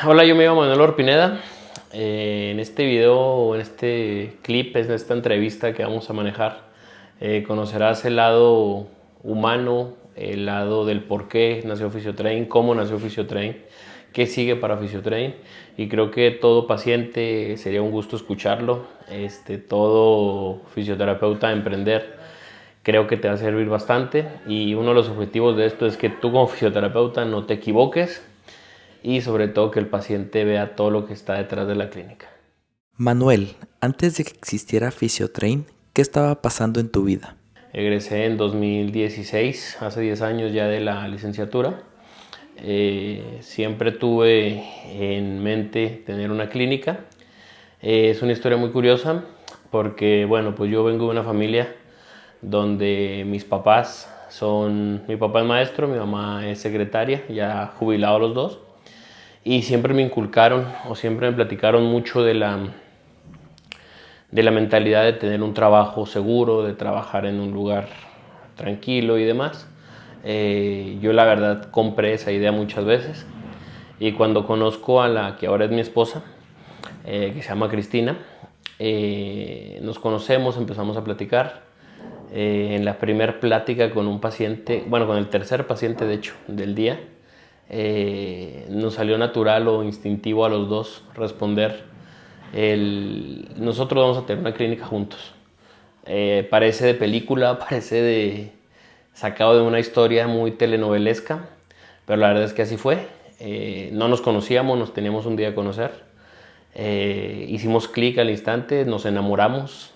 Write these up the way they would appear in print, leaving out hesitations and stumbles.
Hola, yo me llamo Manuel Orpineda. En este video o en este clip, en esta entrevista que vamos a manejar, conocerás el lado humano, el lado del por qué nació Fisiotrain, cómo nació Fisiotrain, qué sigue para Fisiotrain. Y creo que todo paciente sería un gusto escucharlo. Todo fisioterapeuta a emprender creo que te va a servir bastante. Y uno de los objetivos de esto es que tú como fisioterapeuta no te equivoques y sobre todo que el paciente vea todo lo que está detrás de la clínica. Manuel, antes de que existiera Fisiotrain, ¿qué estaba pasando en tu vida? Egresé en 2016, hace 10 años ya de la licenciatura. Siempre tuve en mente tener una clínica. Es una historia muy curiosa porque, bueno, pues yo vengo de una familia donde mis papás mi papá es maestro, mi mamá es secretaria, ya jubilados los dos. Y siempre me inculcaron o siempre me platicaron mucho de la mentalidad de tener un trabajo seguro, de trabajar en un lugar tranquilo y demás. Yo la verdad compré esa idea muchas veces y cuando conozco a la que ahora es mi esposa, que se llama Cristina, nos conocemos, empezamos a platicar. En la primera plática con un paciente, bueno, con el tercer paciente de hecho del día, nos salió natural o instintivo a los dos responder nosotros vamos a tener una clínica juntos. Parece de película, parece sacado de una historia muy telenovelesca, pero la verdad es que así fue. No nos conocíamos, nos teníamos un día de conocer. Hicimos clic al instante, nos enamoramos.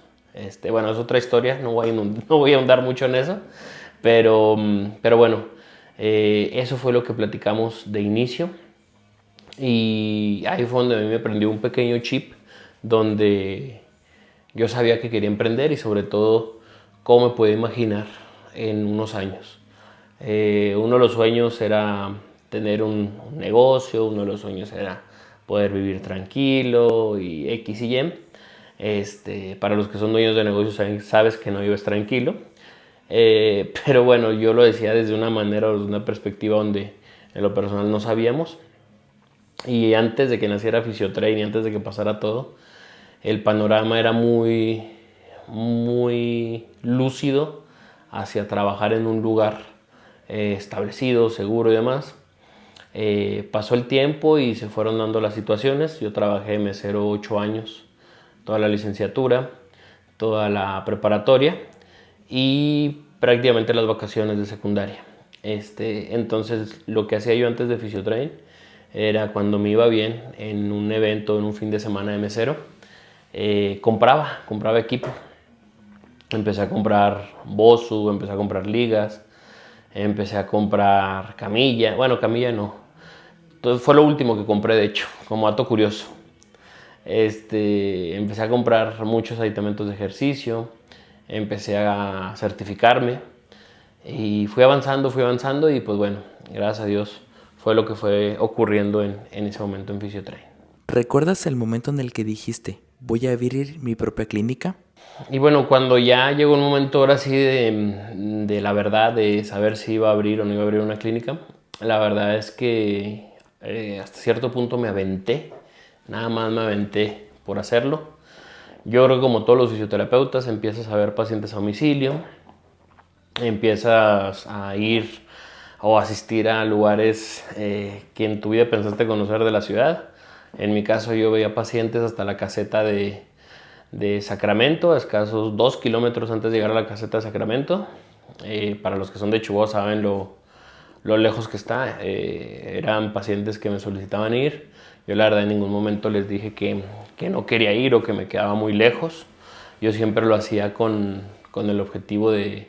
Bueno, es otra historia, no voy a ahondar mucho en eso, pero bueno, eso fue lo que platicamos de inicio y ahí fue donde a mí me prendió un pequeño chip donde yo sabía que quería emprender y sobre todo cómo me podía imaginar en unos años. Uno de los sueños era tener un negocio, uno de los sueños era poder vivir tranquilo y X y Y. Para los que son dueños de negocios sabes que no vives tranquilo. Pero bueno, yo lo decía desde una manera o desde una perspectiva donde en lo personal no sabíamos. Y antes de que naciera Fisiotrain y antes de que pasara todo, el panorama era muy lúcido hacia trabajar en un lugar establecido, seguro y demás. Pasó el tiempo y se fueron dando las situaciones. Yo trabajé de mesero 8 años, toda la licenciatura, toda la preparatoria y prácticamente las vacaciones de secundaria. Entonces lo que hacía yo antes de Fisiotrain era cuando me iba bien en un evento, en un fin de semana de mesero, compraba equipo. Empecé a comprar Bosu, empecé a comprar ligas, empecé a comprar camilla. Bueno, camilla no. Entonces fue lo último que compré, de hecho, como dato curioso. Empecé a comprar muchos aditamentos de ejercicio, empecé a certificarme y fui avanzando y pues bueno, gracias a Dios fue lo que fue ocurriendo en ese momento en Fisiotrain. ¿Recuerdas el momento en el que dijiste, voy a abrir mi propia clínica? Y bueno, cuando ya llegó un momento ahora sí de la verdad, de saber si iba a abrir o no iba a abrir una clínica, la verdad es que hasta cierto punto me aventé, nada más me aventé por hacerlo. Yo creo que como todos los fisioterapeutas empiezas a ver pacientes a domicilio, empiezas a ir o asistir a lugares que en tu vida pensaste conocer de la ciudad. En mi caso yo veía pacientes hasta la caseta de Sacramento, a escasos 2 kilómetros antes de llegar a la caseta de Sacramento. Para los que son de Chihuahua saben lo lejos que está. Eran pacientes que me solicitaban ir. Yo la verdad en ningún momento les dije que no quería ir o que me quedaba muy lejos. Yo siempre lo hacía con el objetivo de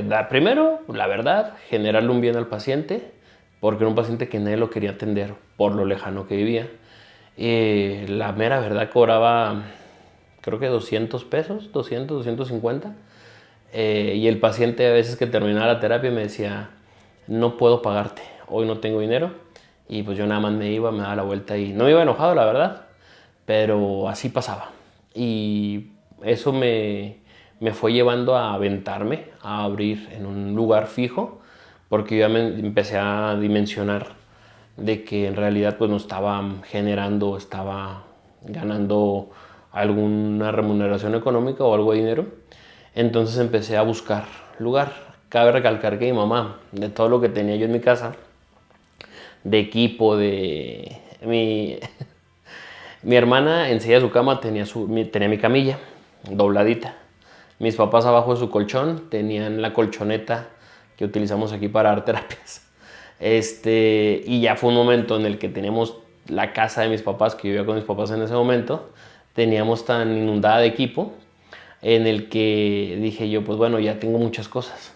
dar, primero, la verdad, generarle un bien al paciente, porque era un paciente que nadie lo quería atender por lo lejano que vivía. La mera verdad cobraba creo que 200 pesos, 200, 250. Y el paciente a veces que terminaba la terapia me decía, no puedo pagarte, hoy no tengo dinero. Y pues yo nada más me daba la vuelta y no me iba enojado, la verdad, pero así pasaba. Y eso me fue llevando a aventarme, a abrir en un lugar fijo, porque yo ya me empecé a dimensionar de que en realidad pues no estaba generando, estaba ganando alguna remuneración económica o algo de dinero. Entonces empecé a buscar lugar. Cabe recalcar que mi mamá, de todo lo que tenía yo en mi casa, de equipo, de mi hermana enseguida de su cama tenía mi camilla dobladita. Mis papás abajo de su colchón tenían la colchoneta que utilizamos aquí para dar terapias. Y ya fue un momento en el que teníamos la casa de mis papás, que yo vivía con mis papás en ese momento, teníamos tan inundada de equipo, en el que dije yo, pues bueno, ya tengo muchas cosas.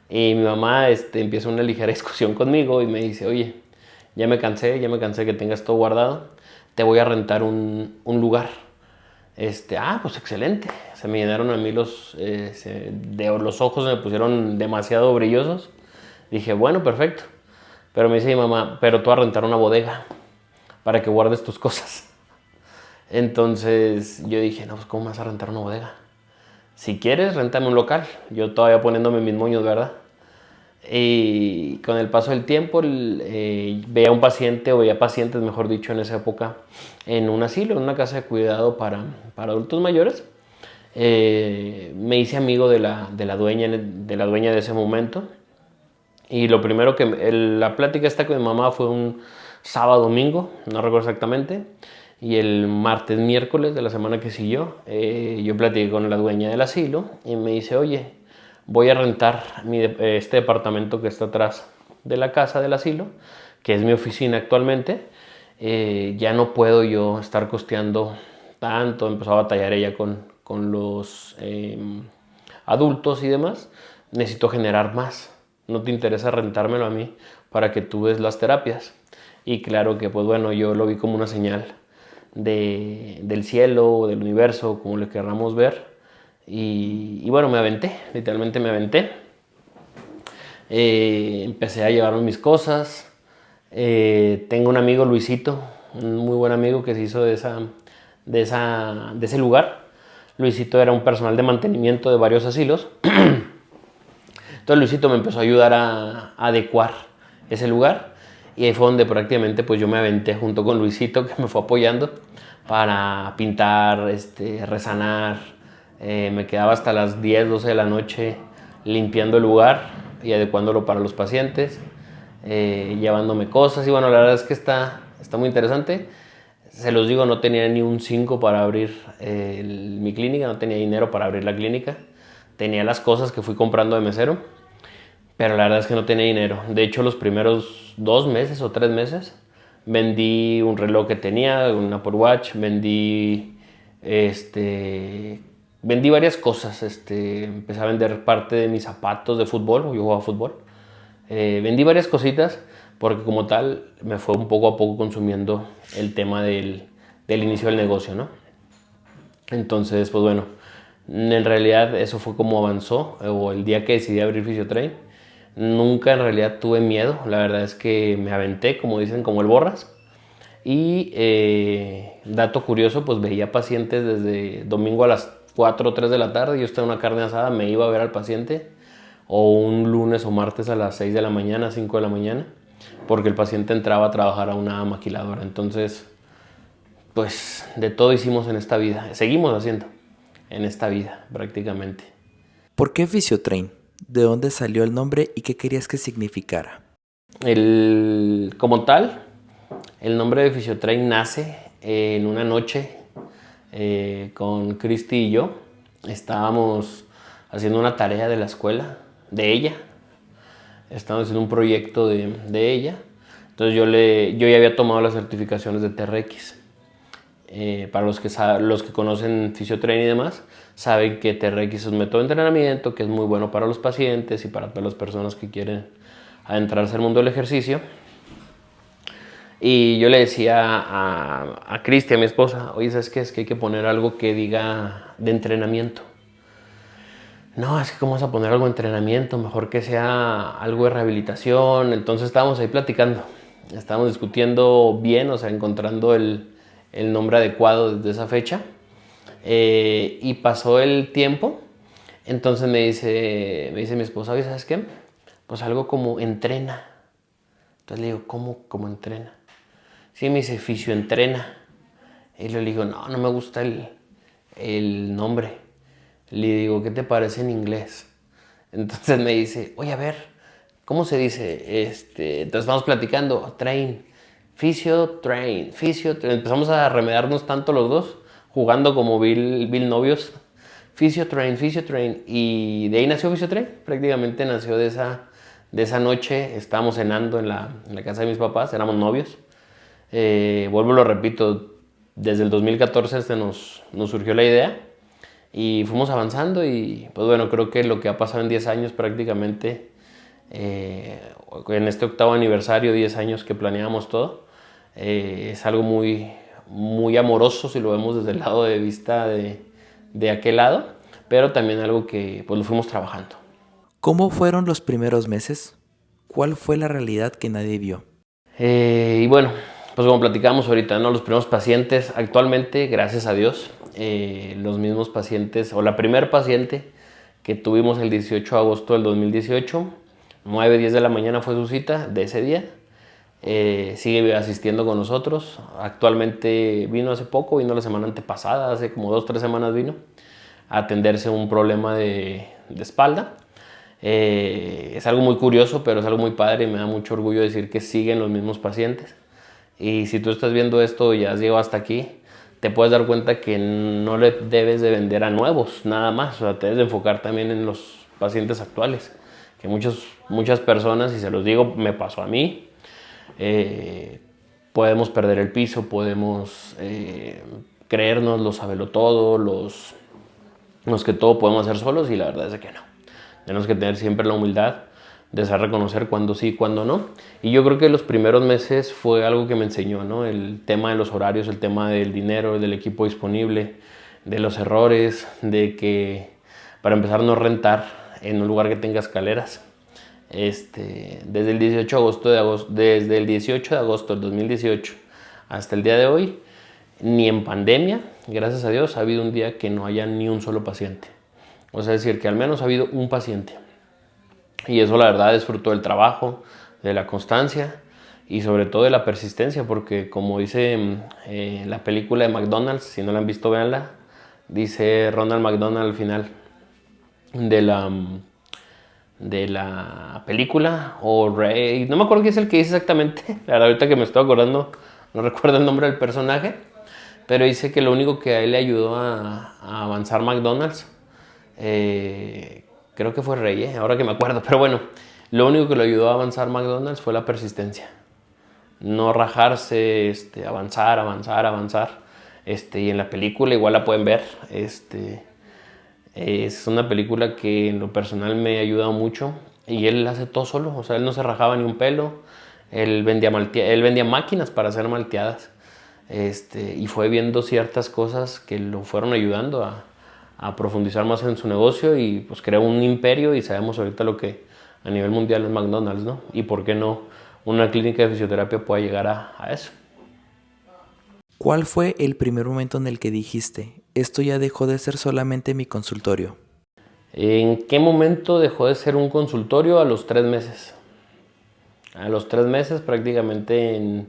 Y mi mamá empieza una ligera discusión conmigo y me dice, oye, ya me cansé que tengas todo guardado, te voy a rentar un lugar. Pues excelente. Se me llenaron a mí los ojos, se me pusieron demasiado brillosos. Dije, bueno, perfecto. Pero me dice mi mamá, pero tú vas a rentar una bodega para que guardes tus cosas. Entonces yo dije, no, pues ¿cómo me vas a rentar una bodega? Si quieres, réntame un local. Yo todavía poniéndome mis moños, ¿verdad? Y con el paso del tiempo veía pacientes, mejor dicho, en esa época, en un asilo, en una casa de cuidado para adultos mayores. Me hice amigo de la dueña de ese momento. Y lo primero la plática esta con mi mamá fue un sábado, domingo, no recuerdo exactamente. Y el martes, miércoles de la semana que siguió, yo platiqué con la dueña del asilo y me dice, oye, voy a rentar este departamento que está atrás de la casa del asilo, que es mi oficina actualmente. Ya no puedo yo estar costeando tanto. Empezó a batallar ella con los adultos y demás. Necesito generar más. ¿No te interesa rentármelo a mí para que tú des las terapias? Y claro que, pues bueno, yo lo vi como una señal del cielo, del universo, como le querramos ver. Y bueno, me aventé, literalmente me aventé. Empecé a llevarme mis cosas. Tengo un amigo, Luisito, un muy buen amigo que se hizo de ese lugar. Luisito era un personal de mantenimiento de varios asilos. Entonces Luisito me empezó a ayudar a adecuar ese lugar. Y ahí fue donde prácticamente pues yo me aventé junto con Luisito, que me fue apoyando para pintar, resanar. Me quedaba hasta las 10, 12 de la noche limpiando el lugar y adecuándolo para los pacientes, llevándome cosas. Y bueno, la verdad es que está muy interesante. Se los digo, no tenía ni un 5 para abrir mi clínica, no tenía dinero para abrir la clínica. Tenía las cosas que fui comprando de mesero, pero la verdad es que no tenía dinero. De hecho, los primeros 2 meses o 3 meses vendí un reloj que tenía, un Apple Watch, vendí varias cosas. Empecé a vender parte de mis zapatos de fútbol, yo jugaba fútbol. Vendí varias cositas porque como tal me fue un poco a poco consumiendo el tema del inicio del negocio, ¿no? Entonces, pues bueno, en realidad eso fue como avanzó, o el día que decidí abrir Fisiotrain. Nunca en realidad tuve miedo, la verdad es que me aventé, como dicen, como el borras. Y dato curioso, pues veía pacientes desde domingo a las 4 o 3 de la tarde, yo estaba en una carne asada, me iba a ver al paciente, o un lunes o martes a las 6 de la mañana, 5 de la mañana, porque el paciente entraba a trabajar a una maquiladora. Entonces, pues de todo hicimos en esta vida, seguimos haciendo en esta vida prácticamente. ¿Por qué Fisiotrain? ¿De dónde salió el nombre y qué querías que significara? Como tal, el nombre de Fisiotrain nace en una noche con Cristi y yo. Estábamos haciendo una tarea de la escuela, de ella. Estábamos haciendo un proyecto de ella. Entonces yo ya había tomado las certificaciones de TRX. Para los que conocen Fisiotrain y demás, saben que TRX es un método de entrenamiento que es muy bueno para los pacientes y para todas las personas que quieren adentrarse al mundo del ejercicio. Y yo le decía a Cristi, a mi esposa, oye, ¿sabes qué? Es que hay que poner algo que diga de entrenamiento. No, es que ¿cómo vas a poner algo de entrenamiento? Mejor que sea algo de rehabilitación. Entonces estábamos ahí platicando, estábamos discutiendo bien, o sea, encontrando el nombre adecuado desde esa fecha. Y pasó el tiempo. Entonces me dice mi esposa, oye, ¿sabes qué? Pues algo como entrena. Entonces le digo, ¿cómo entrena? Sí, me dice, fisioentrena. Y le digo, no me gusta el nombre. Le digo, ¿qué te parece en inglés? Entonces me dice, oye, a ver, ¿cómo se dice? Entonces vamos platicando, train, train. Empezamos a remedarnos tanto los dos, jugando como Bill novios. Train. Y de ahí nació Train. Prácticamente nació de esa noche. Estábamos cenando en la casa de mis papás, éramos novios. Vuelvo, lo repito, desde el 2014 nos surgió la idea y fuimos avanzando y pues bueno, creo que lo que ha pasado en 10 años prácticamente, en este 8º aniversario, 10 años que planeamos todo, es algo muy, muy amoroso si lo vemos desde el lado de vista de aquel lado, pero también algo que pues lo fuimos trabajando. ¿Cómo fueron los primeros meses? ¿Cuál fue la realidad que nadie vio? Y bueno, pues como platicamos ahorita, ¿no? Los primeros pacientes, actualmente, gracias a Dios, los mismos pacientes, o la primer paciente que tuvimos el 18 de agosto del 2018, 9:10 de la mañana fue su cita de ese día, sigue asistiendo con nosotros. Actualmente vino hace poco, vino la semana antepasada, hace como 2 o 3 semanas vino a atenderse un problema de espalda. Es algo muy curioso, pero es algo muy padre y me da mucho orgullo decir que siguen los mismos pacientes. Y si tú estás viendo esto y has llegado hasta aquí, te puedes dar cuenta que no le debes de vender a nuevos, nada más. O sea, te debes de enfocar también en los pacientes actuales. Que muchas personas, y se los digo, me pasó a mí, podemos perder el piso, podemos creernos los sabelotodo, los que todo podemos hacer solos, y la verdad es que no. Tenemos que tener siempre la humildad de saber reconocer cuándo sí y cuándo no. Y yo creo que los primeros meses fue algo que me enseñó, ¿no? El tema de los horarios, el tema del dinero, del equipo disponible, de los errores, de que para empezar no rentar en un lugar que tenga escaleras. Desde el 18 de agosto del 2018 hasta el día de hoy, ni en pandemia, gracias a Dios, ha habido un día que no haya ni un solo paciente. O sea, es decir, que al menos ha habido un paciente. Y eso la verdad es fruto del trabajo, de la constancia y sobre todo de la persistencia, porque como dice la película de McDonald's, si no la han visto, véanla, dice Ronald McDonald al final de la película, o Ray, no me acuerdo qué es el que dice exactamente, la verdad ahorita que me estoy acordando, no recuerdo el nombre del personaje, pero dice que lo único que a él le ayudó a avanzar McDonald's, creo que fue Rey, ahora que me acuerdo, pero bueno, lo único que le ayudó a avanzar McDonald's fue la persistencia, no rajarse, avanzar, y en la película igual la pueden ver, es una película que en lo personal me ha ayudado mucho, y él hace todo solo, o sea, él no se rajaba ni un pelo, él vendía máquinas para hacer malteadas, y fue viendo ciertas cosas que lo fueron ayudando a profundizar más en su negocio, y pues creó un imperio, y sabemos ahorita lo que a nivel mundial es McDonald's, ¿no? Y por qué no una clínica de fisioterapia pueda llegar a eso. ¿Cuál fue el primer momento en el que dijiste, esto ya dejó de ser solamente mi consultorio? ¿En qué momento dejó de ser un consultorio? A los 3 meses. A los 3 meses, prácticamente en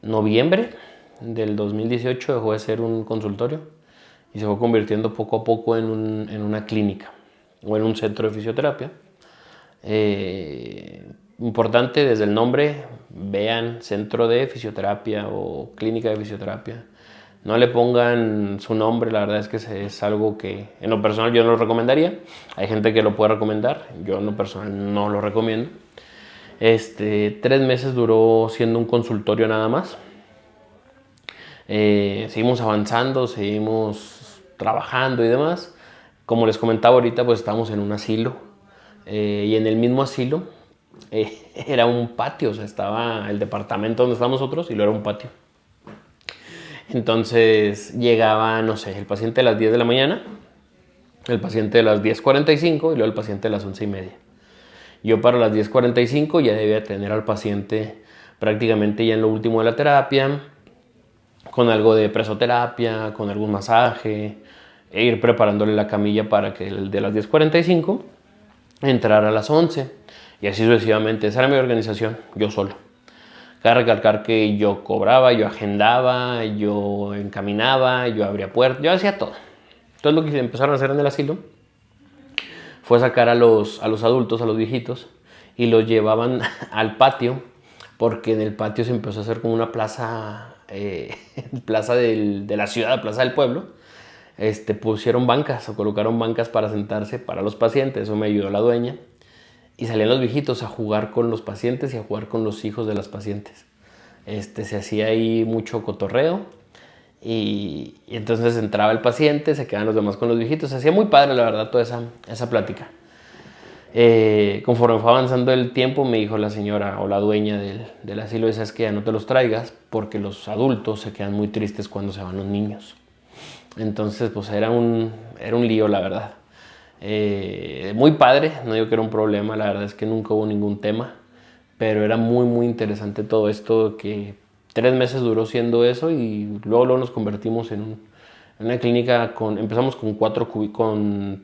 noviembre del 2018, dejó de ser un consultorio y se fue convirtiendo poco a poco en una clínica o en un centro de fisioterapia. Importante, desde el nombre, vean centro de fisioterapia o clínica de fisioterapia. No le pongan su nombre, la verdad es que es algo que en lo personal yo no lo recomendaría. Hay gente que lo puede recomendar, yo en lo personal no lo recomiendo. 3 meses duró siendo un consultorio nada más. Seguimos avanzando, seguimos trabajando y demás. Como les comentaba ahorita, pues estamos en un asilo, y en el mismo asilo era un patio, o sea, estaba el departamento donde estábamos nosotros y luego era un patio. Entonces llegaba, no sé, el paciente a las 10 de la mañana, el paciente a las 10:45 y luego el paciente a las 11:30. Yo para las 10:45 ya debía tener al paciente prácticamente ya en lo último de la terapia, con algo de presoterapia, con algún masaje, e ir preparándole la camilla para que el de las 10:45 entrara a las 11. Y así sucesivamente. Esa era mi organización, yo solo. Cabe recalcar que yo cobraba, yo agendaba, yo encaminaba, yo abría puertas, yo hacía todo. Entonces lo que empezaron a hacer en el asilo fue sacar a los adultos, a los viejitos, y los llevaban al patio, porque en el patio se empezó a hacer como una plaza, plaza de la ciudad, plaza del pueblo. Pusieron bancas o colocaron bancas para sentarse para los pacientes, eso me ayudó la dueña. Y salían los viejitos a jugar con los pacientes y a jugar con los hijos de las pacientes. Se hacía ahí mucho cotorreo y entonces entraba el paciente, se quedaban los demás con los viejitos. Se hacía muy padre, la verdad, toda esa plática. Conforme fue avanzando el tiempo, me dijo la señora o la dueña del asilo, es que ya no te los traigas porque los adultos se quedan muy tristes cuando se van los niños. Entonces, pues era un lío, la verdad. Muy padre, no digo que era un problema, la verdad es que nunca hubo ningún tema, pero era muy muy interesante todo esto, que 3 meses duró siendo eso y luego nos convertimos en una clínica empezamos con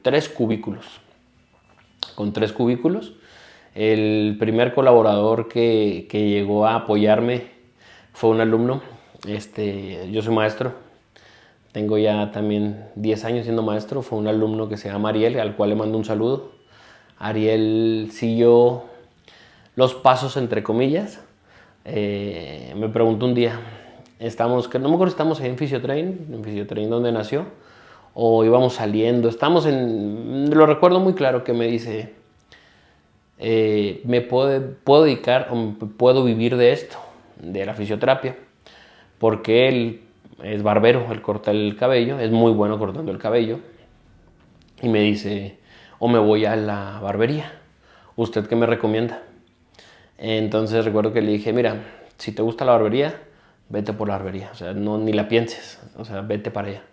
3 cubículos. Con 3 cubículos. El primer colaborador que llegó a apoyarme fue un alumno. Yo soy maestro. Tengo ya también 10 años siendo maestro. Fue un alumno que se llama Ariel, al cual le mando un saludo. Ariel siguió los pasos, entre comillas. Me preguntó un día, no me acuerdo si estamos ahí en Fisiotrain donde nació, o íbamos saliendo. Lo recuerdo muy claro que me dice, me puedo dedicar o puedo vivir de esto, de la fisioterapia, porque él es barbero, él corta el cabello, es muy bueno cortando el cabello. Y me dice, o me voy a la barbería, ¿usted qué me recomienda? Entonces recuerdo que le dije, mira, si te gusta la barbería, vete por la barbería, o sea, ni la pienses, o sea, vete para allá.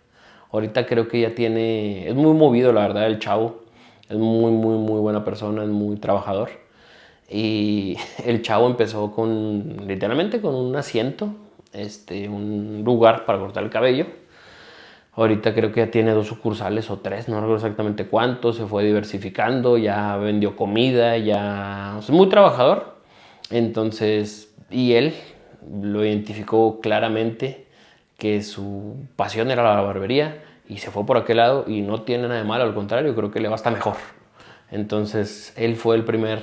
Ahorita creo que ya es muy movido, la verdad, el chavo, es muy, muy, muy buena persona, es muy trabajador. Y el chavo empezó literalmente con un asiento, un lugar para cortar el cabello. Ahorita creo que ya tiene 2 sucursales o 3, no recuerdo exactamente cuánto, se fue diversificando, ya vendió comida, es muy trabajador. Entonces, y él lo identificó claramente que su pasión era la barbería y se fue por aquel lado y no tiene nada de malo, al contrario, creo que le va hasta mejor. Entonces, él fue el primer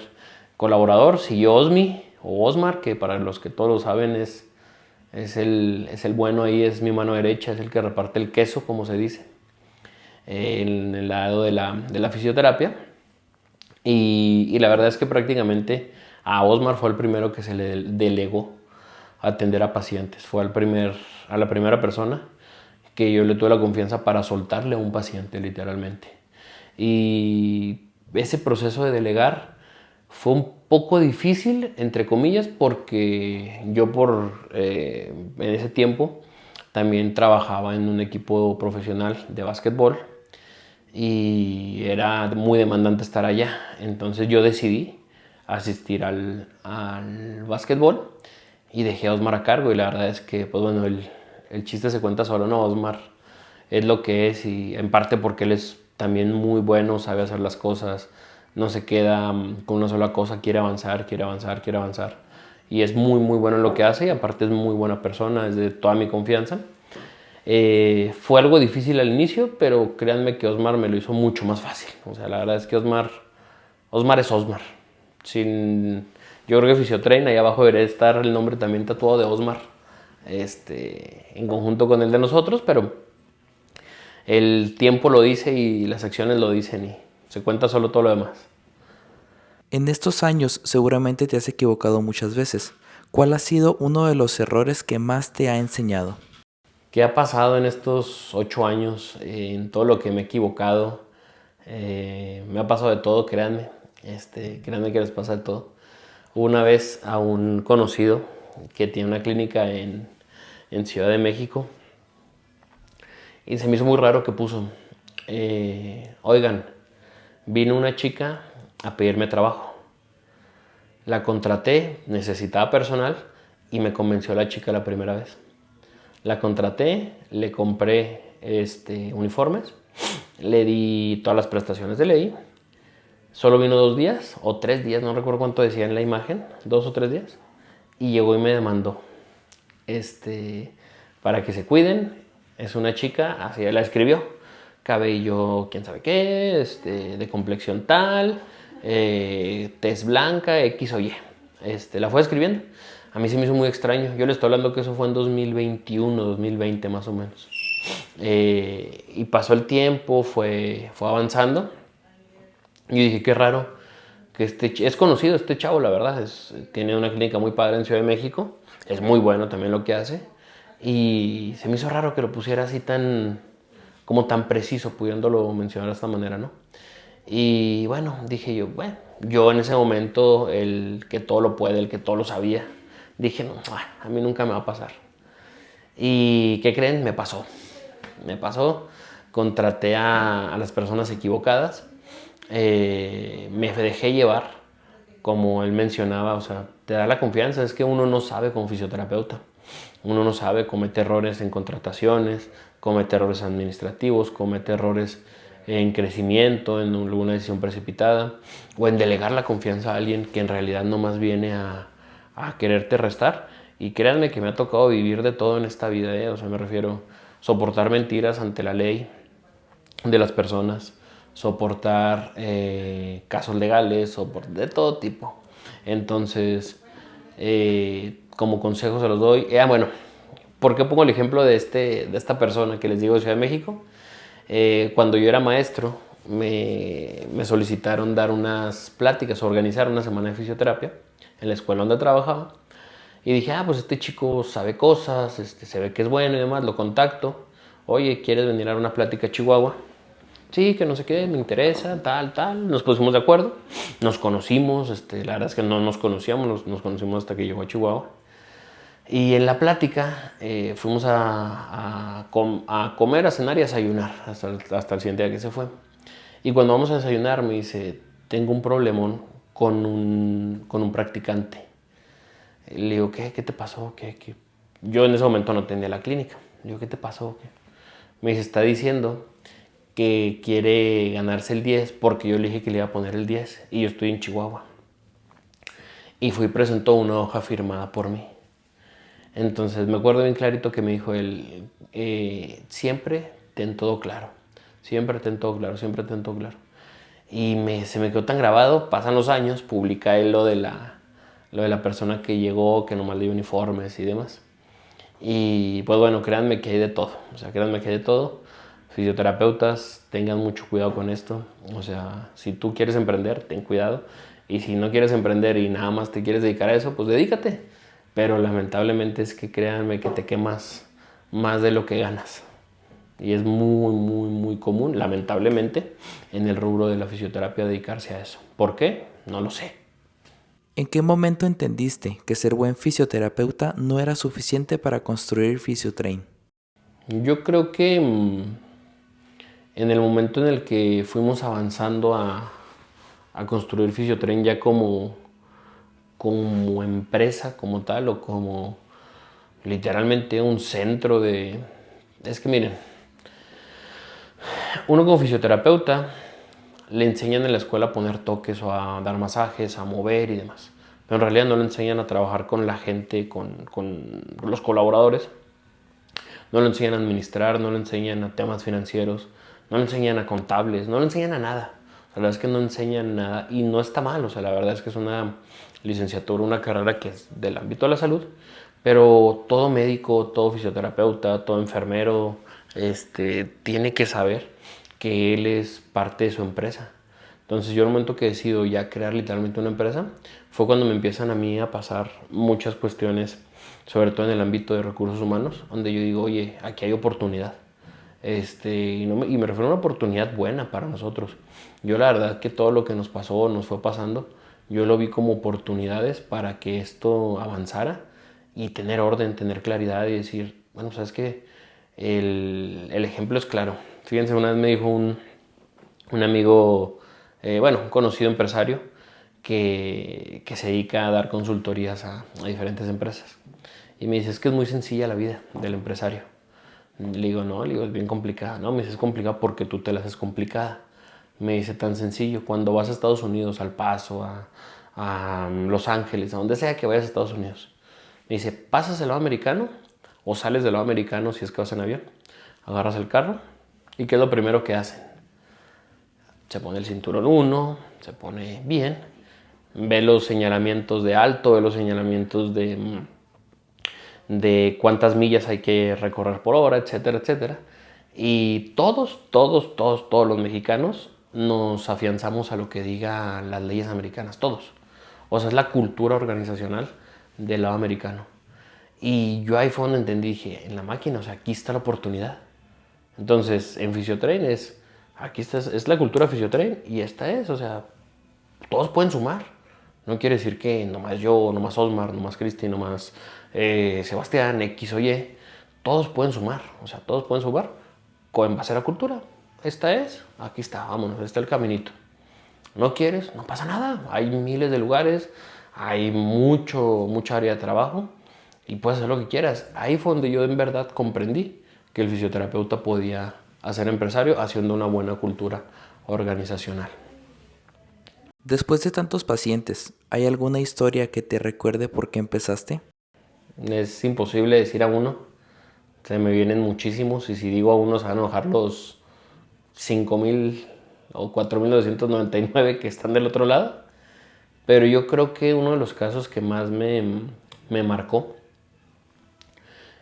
colaborador, siguió Osmi o Osmar, que para los que todos lo saben es el bueno ahí, es mi mano derecha, es el que reparte el queso, como se dice, en el lado de la fisioterapia. Y la verdad es que prácticamente a Osmar fue el primero que se le delegó atender a pacientes. Fue a la primera persona que yo le tuve la confianza para soltarle a un paciente, literalmente. Y ese proceso de delegar fue un poco difícil, entre comillas, porque yo en ese tiempo también trabajaba en un equipo profesional de básquetbol y era muy demandante estar allá. Entonces yo decidí asistir al básquetbol y dejé a Osmar a cargo, y la verdad es que, pues bueno, el chiste se cuenta solo, ¿no? Osmar es lo que es, y en parte porque él es también muy bueno, sabe hacer las cosas, no se queda con una sola cosa, quiere avanzar, quiere avanzar, quiere avanzar. Y es muy, muy bueno en lo que hace, y aparte es muy buena persona, es de toda mi confianza. Fue algo difícil al inicio, pero créanme que Osmar me lo hizo mucho más fácil. O sea, la verdad es que Osmar es Osmar. Yo creo que Fisiotrain, ahí abajo debería estar el nombre también tatuado de Osmar, en conjunto con el de nosotros, pero el tiempo lo dice y las acciones lo dicen, y se cuenta solo todo lo demás. En estos años seguramente te has equivocado muchas veces. ¿Cuál ha sido uno de los errores que más te ha enseñado? ¿Qué ha pasado en estos 8 años? En todo lo que me he equivocado. Me ha pasado de todo, créanme. Créanme que les pasa de todo. Una vez a un conocido que tiene una clínica en Ciudad de México, y se me hizo muy raro que puso, oigan, vino una chica a pedirme trabajo. La contraté, necesitaba personal y me convenció la chica la primera vez. La contraté, le compré uniformes, le di todas las prestaciones de ley Solo vino 2 días o 3 días, no recuerdo cuánto decía en la imagen, 2 o 3 días. Y llegó y me demandó. Para que se cuiden. Es una chica, así la escribió. Cabello, quién sabe qué, de complexión tal, tez blanca, X o Y. La fue escribiendo. A mí se me hizo muy extraño. Yo le estoy hablando que eso fue en 2021, 2020 más o menos. Y pasó el tiempo, fue avanzando. Y yo dije, qué raro, que es conocido este chavo, la verdad. Tiene una clínica muy padre en Ciudad de México. Es muy bueno también lo que hace. Y se me hizo raro que lo pusiera así como tan preciso, pudiéndolo mencionar de esta manera, ¿no? Y bueno, dije yo, bueno, yo en ese momento, el que todo lo puede, el que todo lo sabía, dije, no, a mí nunca me va a pasar. ¿Y qué creen? Me pasó. Me pasó. Contraté a las personas equivocadas. Me dejé llevar, como él mencionaba, o sea, te da la confianza. Es que uno no sabe como fisioterapeuta. Uno no sabe, comete errores en contrataciones, comete errores administrativos, comete errores en crecimiento, en alguna decisión precipitada, o en delegar la confianza a alguien que en realidad nomás viene a quererte restar. Y créanme que me ha tocado vivir de todo en esta vida, O sea, me refiero a soportar mentiras ante la ley de las personas, soportar casos legales, de todo tipo. Entonces, como consejo se los doy. Bueno, ¿por qué pongo el ejemplo de esta persona que les digo de Ciudad de México? Cuando yo era maestro, me solicitaron dar unas pláticas, organizar una semana de fisioterapia en la escuela donde trabajaba. Y dije, pues este chico sabe cosas, se ve que es bueno y demás, lo contacto. Oye, ¿quieres venir a dar una plática a Chihuahua? Sí, que no sé qué, me interesa, tal. Nos pusimos de acuerdo, nos conocimos, la verdad es que no nos conocíamos, nos conocimos hasta que llegó a Chihuahua. Y en la plática fuimos a comer, a cenar y a desayunar hasta el siguiente día que se fue. Y cuando vamos a desayunar me dice, tengo un problemón con un practicante. Le digo, ¿qué te pasó? ¿Qué? Yo en ese momento no tenía la clínica. Le digo, ¿qué te pasó? ¿Qué? Me dice, está diciendo que quiere ganarse el 10 porque yo le dije que le iba a poner el 10 y yo estoy en Chihuahua. Y fui y presentó una hoja firmada por mí. Entonces me acuerdo bien clarito que me dijo él, siempre ten todo claro, siempre ten todo claro, siempre ten todo claro. Y se me quedó tan grabado, pasan los años, publica él lo de la persona que llegó, que nomás le dio uniformes y demás. Y pues bueno, créanme que hay de todo, créanme que hay de todo. Fisioterapeutas, tengan mucho cuidado con esto. O sea, si tú quieres emprender, ten cuidado. Y si no quieres emprender y nada más te quieres dedicar a eso, pues dedícate. Pero lamentablemente es que créanme que te quemas más de lo que ganas. Y es muy, muy, muy común, lamentablemente, en el rubro de la fisioterapia dedicarse a eso. ¿Por qué? No lo sé. ¿En qué momento entendiste que ser buen fisioterapeuta no era suficiente para construir Fisiotrain? Yo creo que en el momento en el que fuimos avanzando a construir Fisiotrain ya como empresa, como tal, o como literalmente un centro de... Es que miren, uno como fisioterapeuta le enseñan en la escuela a poner toques o a dar masajes, a mover y demás. Pero en realidad no le enseñan a trabajar con la gente, con los colaboradores. No le enseñan a administrar, no le enseñan a temas financieros, no le enseñan a contables, no le enseñan a nada. O sea, la verdad es que no enseñan nada y no está mal. O sea, la verdad es que es una licenciatura, una carrera que es del ámbito de la salud. Pero todo médico, todo fisioterapeuta, todo enfermero, tiene que saber que él es parte de su empresa. Entonces yo en el momento que decido ya crear literalmente una empresa, fue cuando me empiezan a mí a pasar muchas cuestiones, sobre todo en el ámbito de recursos humanos, donde yo digo, oye, aquí hay oportunidad. Y me refiero a una oportunidad buena para nosotros. Yo la verdad que todo lo que nos pasó, nos fue pasando, yo lo vi como oportunidades para que esto avanzara y tener orden, tener claridad y decir, bueno, sabes que el ejemplo es claro. Fíjense, una vez me dijo un amigo, un conocido empresario que se dedica a dar consultorías a diferentes empresas. Y me dice, es que es muy sencilla la vida del empresario. Le digo, no, es bien complicada. No, me dice, es complicada porque tú te la haces complicada. Me dice, tan sencillo, cuando vas a Estados Unidos, al Paso, a Los Ángeles, a donde sea que vayas a Estados Unidos, me dice, pasas del lado americano o sales del lado americano si es que vas en avión, agarras el carro y ¿qué es lo primero que hacen? Se pone el cinturón uno, se pone bien, ve los señalamientos de alto, ve los señalamientos de cuántas millas hay que recorrer por hora, etcétera, etcétera. Y todos los mexicanos nos afianzamos a lo que diga las leyes americanas, todos. O sea, es la cultura organizacional del lado americano. Y yo ahí fue donde entendí, dije, en la máquina, o sea, aquí está la oportunidad. Entonces, en Fisiotrain aquí está, es la cultura Fisiotrain y esta es, o sea, todos pueden sumar. No quiere decir que nomás yo, nomás Osmar, nomás Cristi, nomás Sebastián, X o Y. Todos pueden sumar, o sea, todos pueden sumar en base a la cultura. Esta es, aquí está, vámonos, este está el caminito. ¿No quieres? No pasa nada. Hay miles de lugares, hay mucha área de trabajo y puedes hacer lo que quieras. Ahí fue donde yo en verdad comprendí que el fisioterapeuta podía hacer empresario haciendo una buena cultura organizacional. Después de tantos pacientes, ¿hay alguna historia que te recuerde por qué empezaste? Es imposible decir a uno. Se me vienen muchísimos y si digo a uno se van a enojar los 5,000 o 4,999 que están del otro lado. Pero yo creo que uno de los casos que más me marcó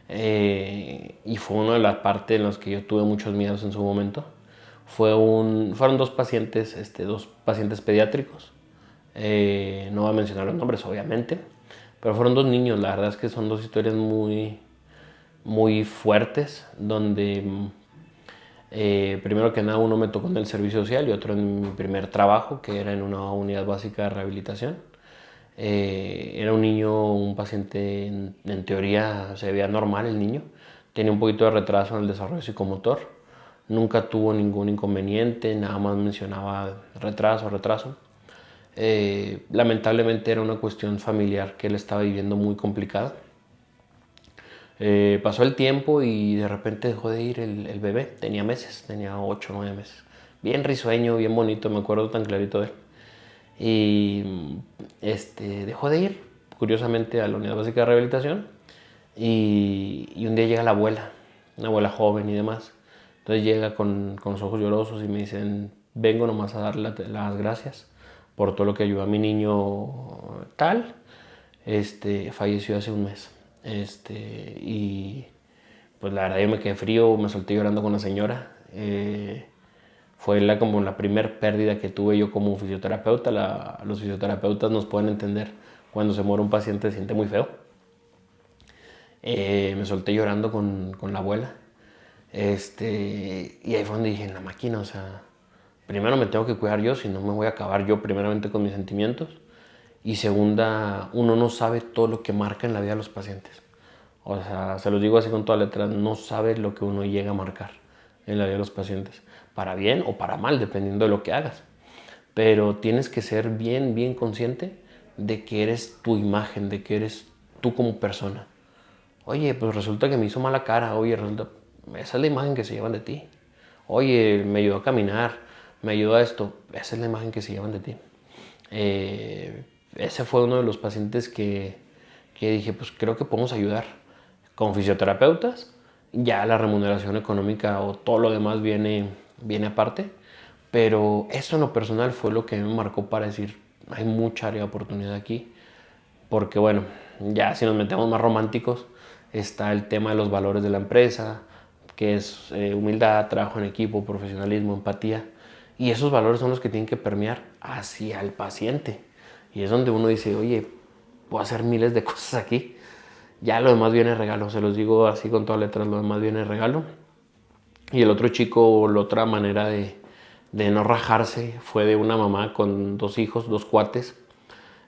y fue una de las partes en las que yo tuve muchos miedos en su momento, fueron dos pacientes pediátricos. No voy a mencionar los nombres, obviamente, pero fueron dos niños. La verdad es que son dos historias muy fuertes, donde primero que nada uno me tocó en el servicio social y otro en mi primer trabajo, que era en una unidad básica de rehabilitación. Era un paciente en teoría se veía normal el niño, tenía un poquito de retraso en el desarrollo psicomotor, nunca tuvo ningún inconveniente, nada más mencionaba retraso. Lamentablemente era una cuestión familiar que él estaba viviendo muy complicada. Pasó el tiempo y de repente dejó de ir el bebé, tenía meses, tenía 8 o 9 meses. Bien risueño, bien bonito, me acuerdo tan clarito de él. Y dejó de ir, curiosamente, a la unidad básica de rehabilitación. Y un día llega la abuela, una abuela joven y demás. Entonces llega con los ojos llorosos y me dicen, vengo nomás a darle las gracias por todo lo que ayudó a mi niño tal. Falleció hace un mes. Y pues la verdad yo me quedé frío, me solté llorando con la señora. Fue como la primer pérdida que tuve yo como fisioterapeuta. Los fisioterapeutas nos pueden entender cuando se muere un paciente, se siente muy feo. Me solté llorando con la abuela. Y ahí fue donde dije, en la máquina, o sea, primero me tengo que cuidar yo, si no me voy a acabar yo primeramente con mis sentimientos. Y segunda, uno no sabe todo lo que marca en la vida de los pacientes. O sea, se los digo así con toda letra, no sabe lo que uno llega a marcar en la vida de los pacientes. Para bien o para mal, dependiendo de lo que hagas. Pero tienes que ser bien consciente de que eres tu imagen, de que eres tú como persona. Oye, pues resulta que me hizo mala cara. Oye, esa es la imagen que se llevan de ti. Oye, me ayudó a caminar, me ayudó a esto. Esa es la imagen que se llevan de ti. Ese fue uno de los pacientes que dije, pues creo que podemos ayudar con fisioterapeutas. Ya la remuneración económica o todo lo demás viene aparte. Pero eso en lo personal fue lo que me marcó para decir, hay mucha área de oportunidad aquí. Porque bueno, ya si nos metemos más románticos, está el tema de los valores de la empresa, que es humildad, trabajo en equipo, profesionalismo, empatía. Y esos valores son los que tienen que permear hacia el paciente. Y es donde uno dice, oye, puedo hacer miles de cosas aquí. Ya lo demás viene regalo, se los digo así con todas letras, lo demás viene regalo. Y el otro chico, la otra manera de no rajarse fue de una mamá con 2 hijos, 2 cuates.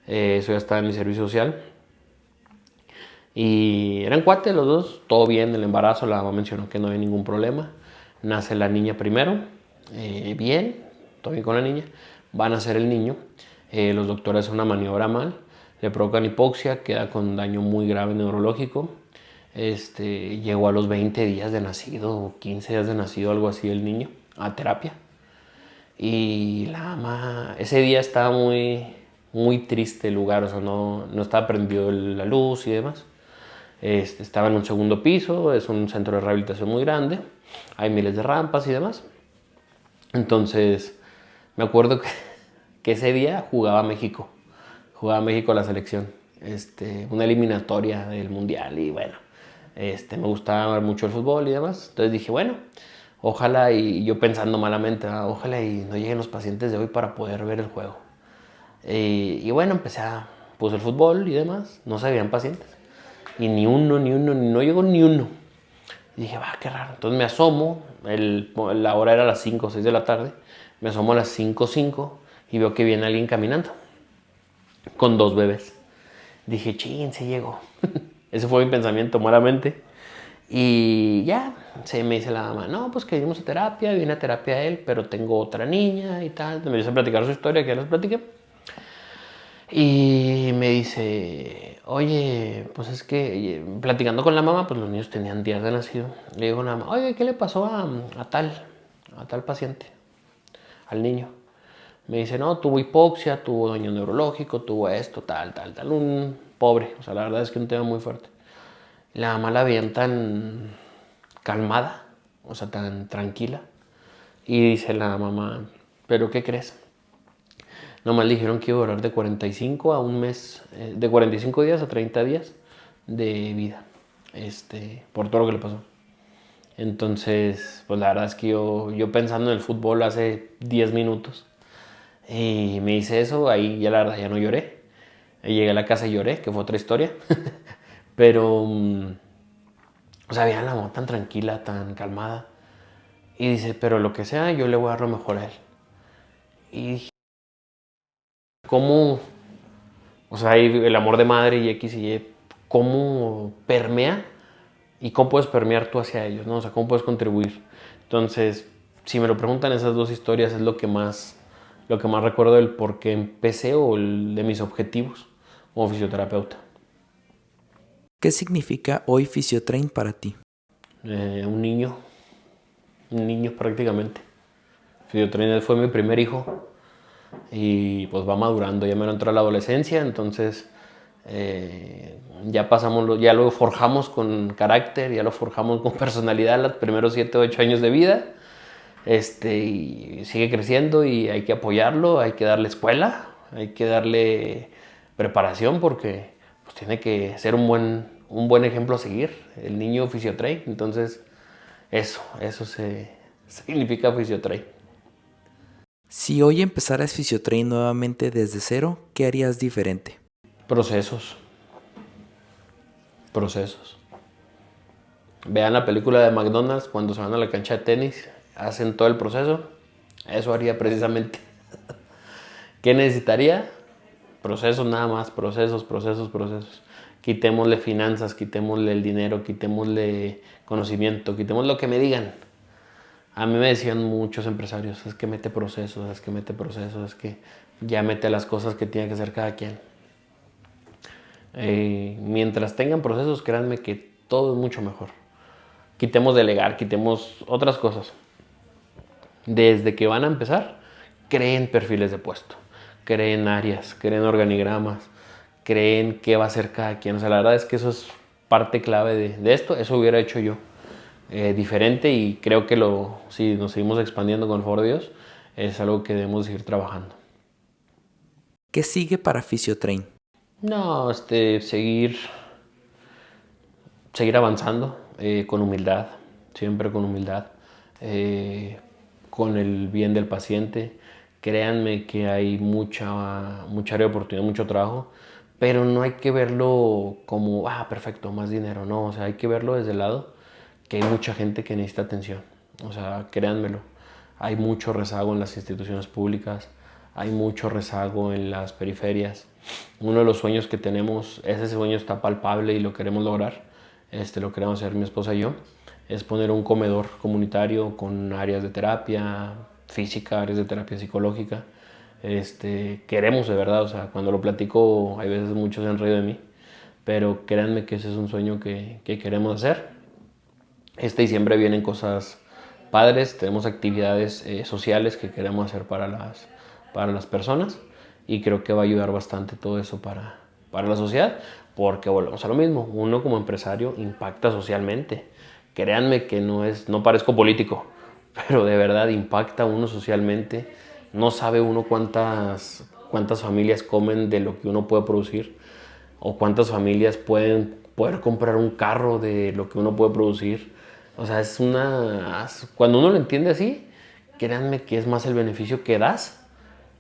Eso ya estaba en mi servicio social. Y eran cuates los dos, todo bien, el embarazo, la mamá mencionó que no había ningún problema. Nace la niña primero, bien, todo bien con la niña. Va a nacer el niño, los doctores hacen una maniobra mal, le provocan hipoxia, queda con daño muy grave neurológico. Llegó a los 20 días de nacido, o 15 días de nacido, algo así, el niño, a terapia. Y la mamá, ese día estaba muy triste el lugar, o sea, no estaba prendido la luz y demás. Estaba en un segundo piso, es un centro de rehabilitación muy grande, hay miles de rampas y demás. Entonces, me acuerdo que ese día jugaba México la selección, una eliminatoria del mundial y bueno, me gustaba mucho el fútbol y demás. Entonces dije, bueno, ojalá y yo pensando malamente, ojalá y no lleguen los pacientes de hoy para poder ver el juego. Y bueno, puse el fútbol y demás, no se habían pacientes. Y ni uno, no llegó ni uno. Y dije, va, qué raro. Entonces me asomo, la hora era las 5 o 6 de la tarde, me asomo a las 5:05 y veo que viene alguien caminando con 2 bebés. Dije, chin, se llegó. Ese fue mi pensamiento, malamente. Y ya, me dice la mamá, no, pues que vinimos a terapia, viene a terapia él, pero tengo otra niña y tal. Me empieza a platicar su historia, que ya les platiqué. Y me dice, oye, pues es que platicando con la mamá, pues los niños tenían días de nacido. Le digo a la mamá, oye, ¿qué le pasó a tal paciente, al niño? Me dice, no, tuvo hipoxia, tuvo daño neurológico, tuvo esto, tal, un pobre. O sea, la verdad es que un tema muy fuerte. La mamá la veían tan calmada, o sea, tan tranquila. Y dice la mamá, ¿pero qué crees? Nomás le dijeron que iba a durar de 45 a un mes, de 45 días a 30 días de vida, por todo lo que le pasó. Entonces, pues la verdad es que yo pensando en el fútbol hace 10 minutos y me hice eso, ahí ya la verdad ya no lloré. Llegué a la casa y lloré, que fue otra historia. Pero, o sea, veía a la mamá tan tranquila, tan calmada. Y dice, pero lo que sea, yo le voy a dar lo mejor a él. Y dije, ¿cómo? O sea, ahí el amor de madre y X y Y, ¿cómo permea? ¿Y cómo puedes permear tú hacia ellos? ¿No? O sea, ¿cómo puedes contribuir? Entonces, si me lo preguntan, esas dos historias es lo que más recuerdo del por qué empecé o de mis objetivos como fisioterapeuta. ¿Qué significa hoy Fisiotrain para ti? Un niño prácticamente. Fisiotrainer fue mi primer hijo y pues va madurando, ya me lo entró a la adolescencia, entonces ya lo forjamos con carácter, ya lo forjamos con personalidad los primeros 7 o 8 años de vida, y sigue creciendo y hay que apoyarlo, hay que darle escuela, hay que darle preparación porque pues, tiene que ser un buen ejemplo a seguir, el niño Fisiotrain, entonces eso significa Fisiotrain. Si hoy empezaras Fisiotrain nuevamente desde cero, ¿qué harías diferente? Procesos. Vean la película de McDonald's cuando se van a la cancha de tenis, hacen todo el proceso. Eso haría precisamente. ¿Qué necesitaría? Procesos nada más, procesos. Quitémosle finanzas, quitémosle el dinero, quitémosle conocimiento, quitemos lo que me digan. A mí me decían muchos empresarios, es que mete procesos, es que ya mete las cosas que tiene que hacer cada quien. Mientras tengan procesos, créanme que todo es mucho mejor. Quitemos delegar, quitemos otras cosas. Desde que van a empezar, creen perfiles de puesto, creen áreas, creen organigramas, creen qué va a hacer cada quien. O sea, la verdad es que eso es parte clave de esto. Eso hubiera hecho yo diferente y creo que si nos seguimos expandiendo con el favor de Dios, es algo que debemos seguir trabajando. ¿Qué sigue para Fisiotrain? No, seguir avanzando con humildad, siempre con humildad, con el bien del paciente. Créanme que hay mucha área de oportunidad, mucho trabajo, pero no hay que verlo como, perfecto, más dinero, no, o sea, hay que verlo desde el lado que hay mucha gente que necesita atención, o sea, créanmelo, hay mucho rezago en las instituciones públicas, hay mucho rezago en las periferias. Uno de los sueños que tenemos, ese sueño está palpable y lo queremos lograr, lo queremos hacer mi esposa y yo, es poner un comedor comunitario con áreas de terapia física, áreas de terapia psicológica. Queremos de verdad, o sea, cuando lo platico hay veces muchos se han reído de mí, pero créanme que ese es un sueño que queremos hacer. Este diciembre vienen cosas padres, tenemos actividades sociales que queremos hacer para las personas y creo que va a ayudar bastante todo eso para la sociedad, porque volvemos a lo mismo, uno como empresario impacta socialmente. Créanme que no parezco político, pero de verdad impacta uno socialmente. No sabe uno cuántas familias comen de lo que uno puede producir o cuántas familias pueden poder comprar un carro de lo que uno puede producir. O sea, cuando uno lo entiende así, créanme que es más el beneficio que das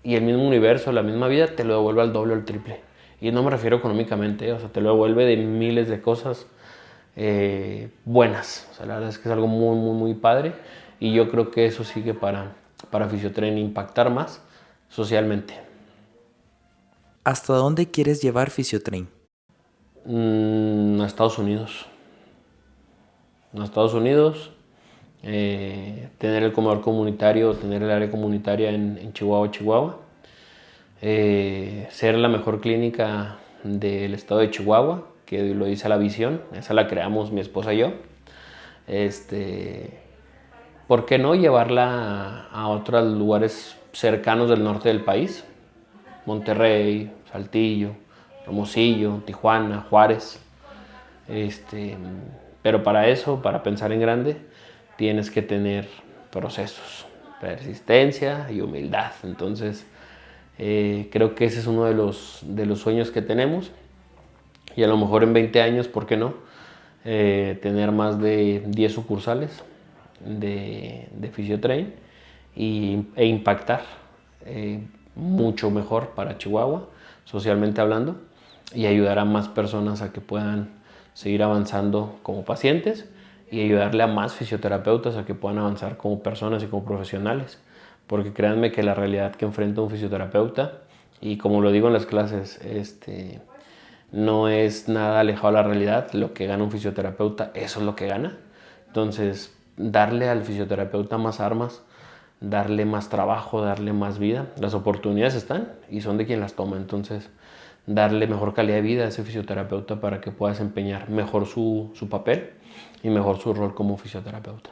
y el mismo universo, la misma vida te lo devuelve al doble o al triple. Y no me refiero económicamente, o sea, te lo devuelve de miles de cosas buenas. O sea, la verdad es que es algo muy, muy, muy padre y yo creo que eso sigue para Physiotrain impactar más socialmente. ¿Hasta dónde quieres llevar Physiotrain? A Estados Unidos. A Estados Unidos, tener el comedor comunitario, tener el área comunitaria en Chihuahua. Ser la mejor clínica del estado de Chihuahua, que lo dice la visión, esa la creamos mi esposa y yo. ¿Por qué no llevarla a otros lugares cercanos del norte del país? Monterrey, Saltillo, Hermosillo, Tijuana, Juárez. Pero para eso, para pensar en grande, tienes que tener procesos, persistencia y humildad. Entonces, creo que ese es uno de los sueños que tenemos. Y a lo mejor en 20 años, ¿por qué no? Tener más de 10 sucursales de Physiotrain e impactar mucho mejor para Chihuahua, socialmente hablando, y ayudar a más personas a que puedan seguir avanzando como pacientes y ayudarle a más fisioterapeutas a que puedan avanzar como personas y como profesionales. Porque créanme que la realidad que enfrenta un fisioterapeuta, y como lo digo en las clases, no es nada alejado de la realidad. Lo que gana un fisioterapeuta, eso es lo que gana. Entonces, darle al fisioterapeuta más armas, darle más trabajo, darle más vida. Las oportunidades están y son de quien las toma. Entonces, darle mejor calidad de vida a ese fisioterapeuta para que pueda desempeñar mejor su papel y mejor su rol como fisioterapeuta.